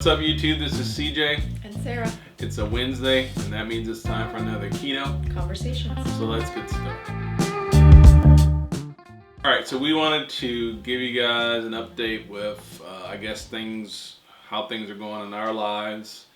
What's up YouTube, this is CJ. And Sarah. It's a Wednesday, and that means it's time for another Keto Conversation. So let's get started. Alright, so we wanted to give you guys an update with, I guess, how things are going in our lives.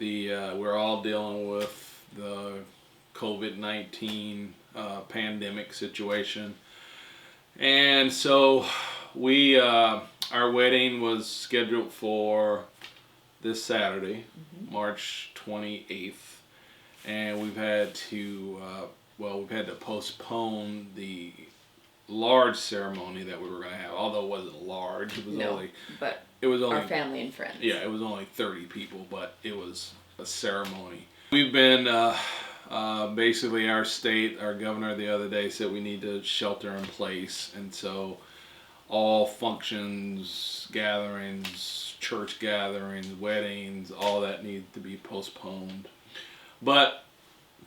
We're all dealing with the COVID-19 pandemic situation. And so our wedding was scheduled for this Saturday, March 28th, and we've had to postpone the large ceremony that we were going to have. Although it wasn't large, it was only our family and friends. Yeah, it was only 30 people, but it was a ceremony. We've been basically our governor the other day said we need to shelter in place, and so all functions, gatherings, church gatherings, weddings, all that needs to be postponed. But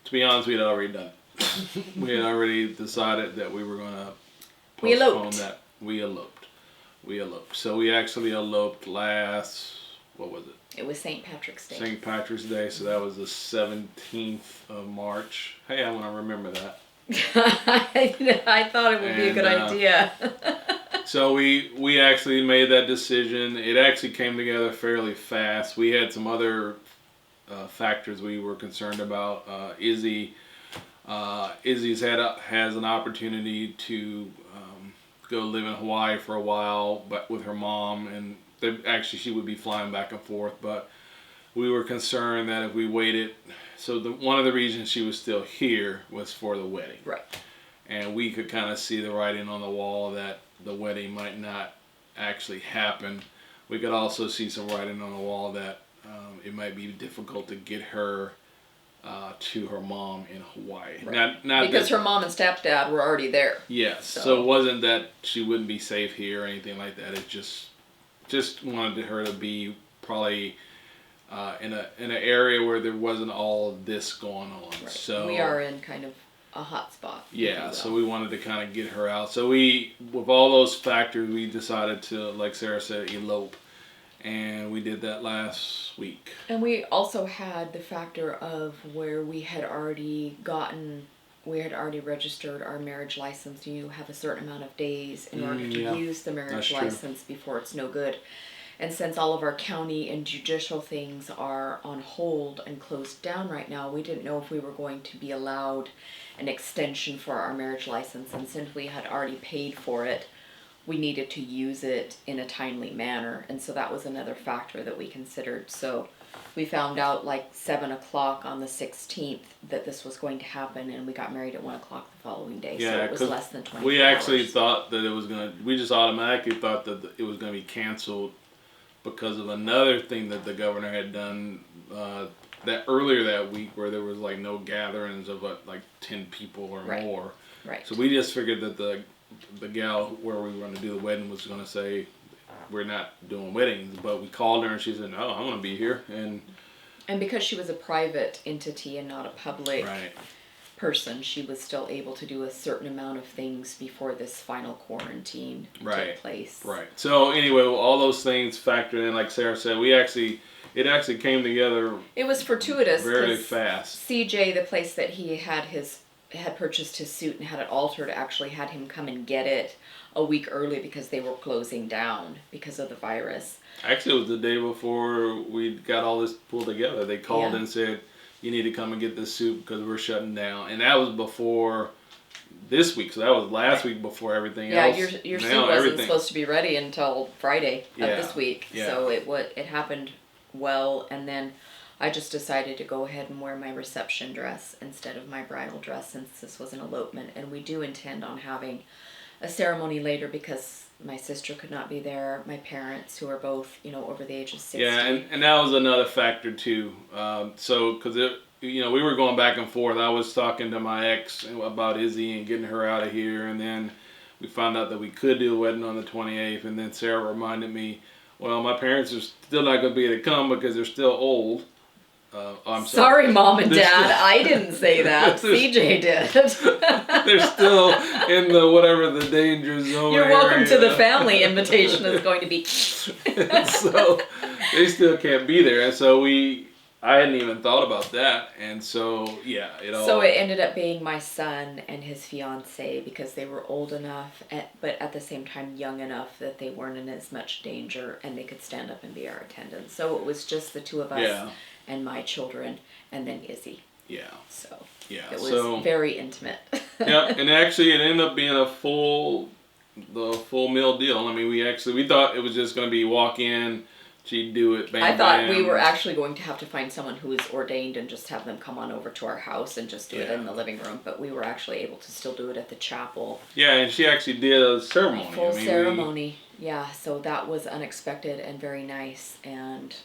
to be honest, we had already done it. We had already decided that we were going to postpone that. We eloped. So we actually eloped what was it? It was St. Patrick's Day. St. Patrick's Day, so that was the 17th of March. Hey, I want to remember that. I thought it would be a good idea. So we actually made that decision. It actually came together fairly fast. We had some other factors we were concerned about. Izzy's has an opportunity to go live in Hawaii for a while, but with her mom, and she would be flying back and forth. But we were concerned that if we waited, one of the reasons she was still here was for the wedding, right? And we could kind of see the writing on the wall that the wedding might not actually happen. We could also see some writing on the wall that it might be difficult to get her to her mom in Hawaii. Right. Not because her mom and stepdad were already there. Yes. So it wasn't that she wouldn't be safe here or anything like that. It just wanted her to be probably in an area where there wasn't all of this going on. Right. So we are in kind of a hot spot. Yeah, so we wanted to kind of get her out. So with all those factors, we decided to, like Sarah said, elope. And we did that last week. And we also had the factor of where we had already registered our marriage license. You have a certain amount of days in order to use the marriage license before it's no good. And since all of our county and judicial things are on hold and closed down right now, we didn't know if we were going to be allowed an extension for our marriage license. And since we had already paid for it, we needed to use it in a timely manner. And so that was another factor that we considered. So we found out like 7 o'clock on the 16th that this was going to happen, and we got married at 1 o'clock the following day. Yeah, so it was less than 24 we actually hours. thought that we just automatically thought that it was going to be canceled because of another thing that the governor had done that earlier that week, where there was like no gatherings of like 10 people or more. Right. So we just figured that the gal where we were going to do the wedding was going to say we're not doing weddings, but we called her and she said, no, I'm going to be here. And because she was a private entity and not a public person, she was still able to do a certain amount of things before this final quarantine took place. Right. So anyway, all those things factored in, like Sarah said, it actually came together. It was fortuitous. Very fast. CJ, the place that he had purchased his suit and had it altered, actually had him come and get it a week early because they were closing down because of the virus. Actually, it was the day before we got all this pulled together. They called and said, you need to come and get this suit because we're shutting down. And that was before this week, so that was last week before everything else. Yeah, your suit wasn't supposed to be ready until Friday of this week. Yeah. So it happened well, and then I just decided to go ahead and wear my reception dress instead of my bridal dress, since this was an elopement. And we do intend on having a ceremony later because my sister could not be there, my parents, who are both, over the age of 60. Yeah, and that was another factor too. Because we were going back and forth. I was talking to my ex about Izzy and getting her out of here, and then we found out that we could do a wedding on the 28th, and then Sarah reminded me, well, my parents are still not going to be able to come because they're still old. I'm sorry, Mom and Dad. I didn't say that. CJ did. They're still in the danger zone. You're welcome to the family invitation is going to be. so they still can't be there. And so I hadn't even thought about that. And so, yeah, So it ended up being my son and his fiance because they were old enough, but at the same time young enough that they weren't in as much danger and they could stand up and be our attendants. So it was just the two of us and my children and then Izzy. Yeah. So yeah, it was very intimate. Yeah, and actually it ended up being the full meal deal. I mean, we thought it was just going to be walk in, she'd do it, bam, I thought bam. we were actually going to have to find someone who was ordained and just have them come on over to our house and just do it in the living room, but we were actually able to still do it at the chapel. Yeah, and she actually did a ceremony. Full ceremony. Yeah, so that was unexpected and very nice, and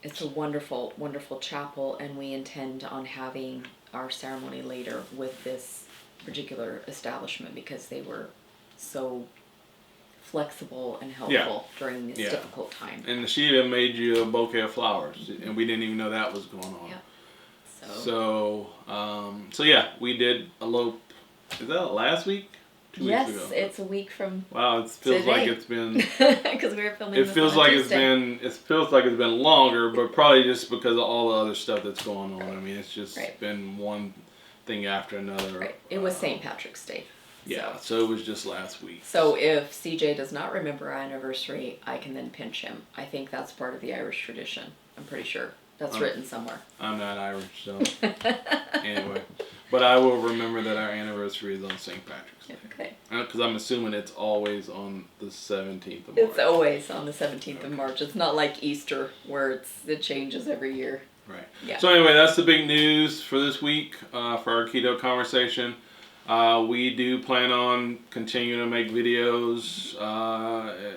it's a wonderful, wonderful chapel, and we intend on having our ceremony later with this particular establishment because they were so flexible and helpful during this difficult time. And she even made you a bouquet of flowers, and we didn't even know that was going on. Yeah. So yeah, we did elope. Is that last week? 2 weeks ago. Yes, it's a week from. Wow, it feels today. like it's been. Because we were filming. It feels like it's been. It feels like it's been longer, but probably just because of all the other stuff that's going on. I mean, it's just been one thing after another. Right. It was St. Patrick's Day. Yeah, so it was just last week. So if CJ does not remember our anniversary, I can then pinch him. I think that's part of the Irish tradition. I'm pretty sure. That's written somewhere. I'm not Irish, so anyway. But I will remember that our anniversary is on St. Patrick's Day. Okay. Because I'm assuming it's always on the 17th of March. It's always on the 17th of March. It's not like Easter where it changes every year. Right. Yeah. So anyway, that's the big news for this week for our Keto Conversation. We do plan on continuing to make videos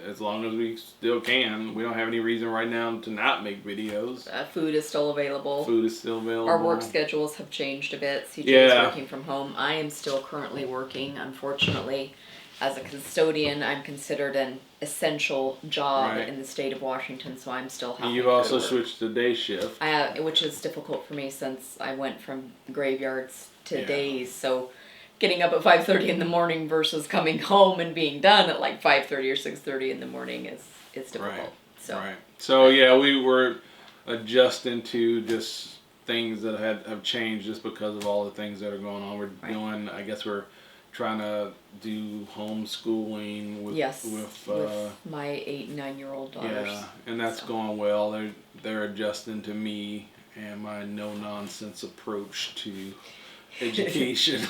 as long as we still can. We don't have any reason right now to not make videos. Food is still available. Food is still available. Our work schedules have changed a bit. CJ is working from home. I am still currently working, unfortunately. As a custodian, I'm considered an essential job in the state of Washington, so I'm still having to You've also switched to day shift. Which is difficult for me since I went from graveyards to days, so getting up at 5:30 in the morning versus coming home and being done at like 5:30 or 6:30 in the morning is difficult. So yeah, we were adjusting to just things that have changed just because of all the things that are going on. We're doing, I guess we're trying to do homeschooling with my 8 and 9-year-old daughters. Yeah, and that's going well. They're adjusting to me and my no nonsense approach to education.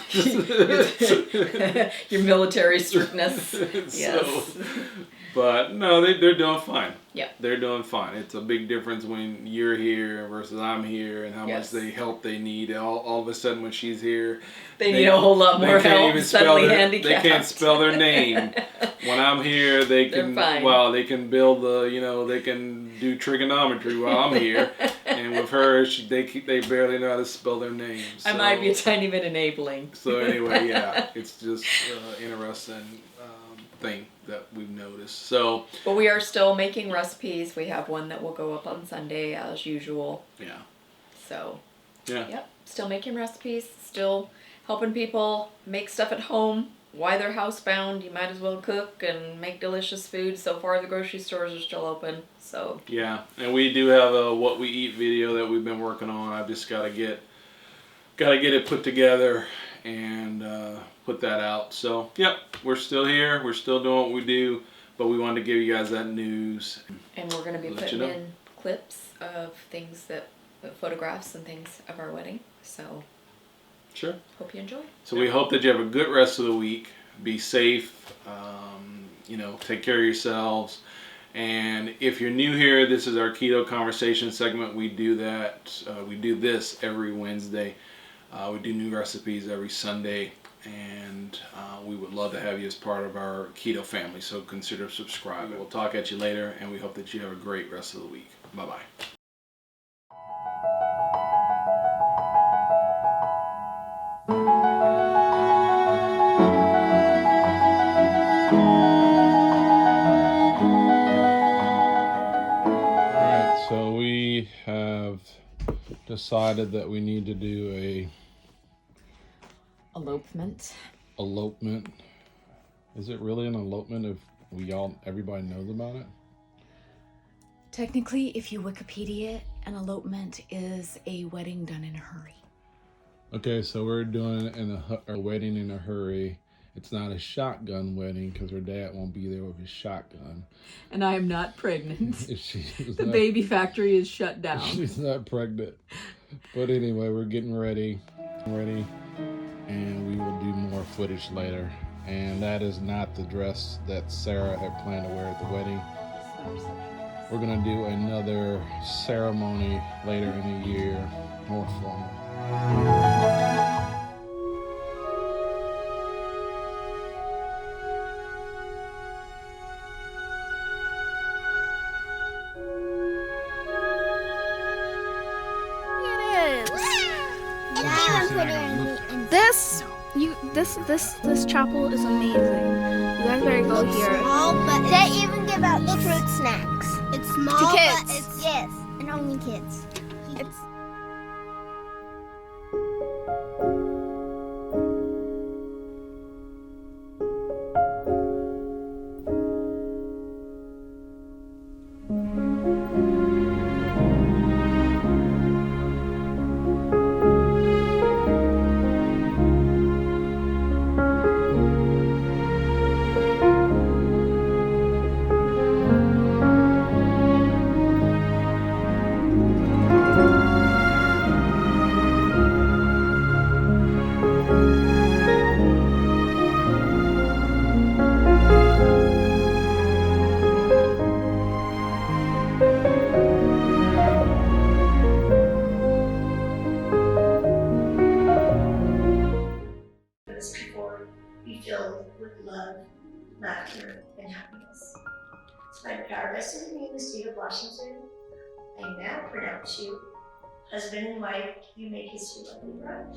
Your military strictness. Yes. But no, they're doing fine. Yeah. They're doing fine. It's a big difference when you're here versus I'm here and how much help they need. All of a sudden when she's here, they need a whole lot more help. Suddenly handicapped. They can't spell their name. When I'm here, they can they can build they can do trigonometry while I'm here. And with her, they barely know how to spell their names. So. I might be a tiny bit enabling. So anyway, yeah, it's just interesting thing that we've noticed. So, but we are still making recipes. We have one that will go up on Sunday as usual. Yeah. So. Yeah. Yep. Still making recipes. Still helping people make stuff at home. Why they're housebound, you might as well cook and make delicious food. So far, the grocery stores are still open. So. Yeah, and we do have a what we eat video that we've been working on. I've just got to get it put together and put that out. So, yep, we're still here. We're still doing what we do, but we wanted to give you guys that news. And we're going to be putting in clips of things photographs and things of our wedding. So, sure. Hope you enjoy. So we hope that you have a good rest of the week. Be safe. Take care of yourselves. And if you're new here, this is our Keto Conversation segment. We do that. We do this every Wednesday. We do new recipes every Sunday, and we would love to have you as part of our keto family, so consider subscribing. We'll talk at you later, and we hope that you have a great rest of the week. Bye-bye. Alright, so we have decided that we need to do a elopement. Is it really an elopement if everybody knows about it? Technically, if you Wikipedia it, an elopement is a wedding done in a hurry. Okay, so we're doing a wedding in a hurry. It's not a shotgun wedding because her dad won't be there with his shotgun. And I am not pregnant. The not, baby factory is shut down. She's not pregnant. But anyway, we're getting ready, and we will do more footage later. And that is not the dress that Sarah had planned to wear at the wedding. We're gonna do another ceremony later in the year, more formal. This chapel is amazing. You guys better go here. Small, but they even give out fruit snacks. It's small, to kids. But it's yes, and only kids. It's filled with love, laughter, and happiness. By the power vested in me in the state of Washington, I now pronounce you husband and wife. You make history like we brought.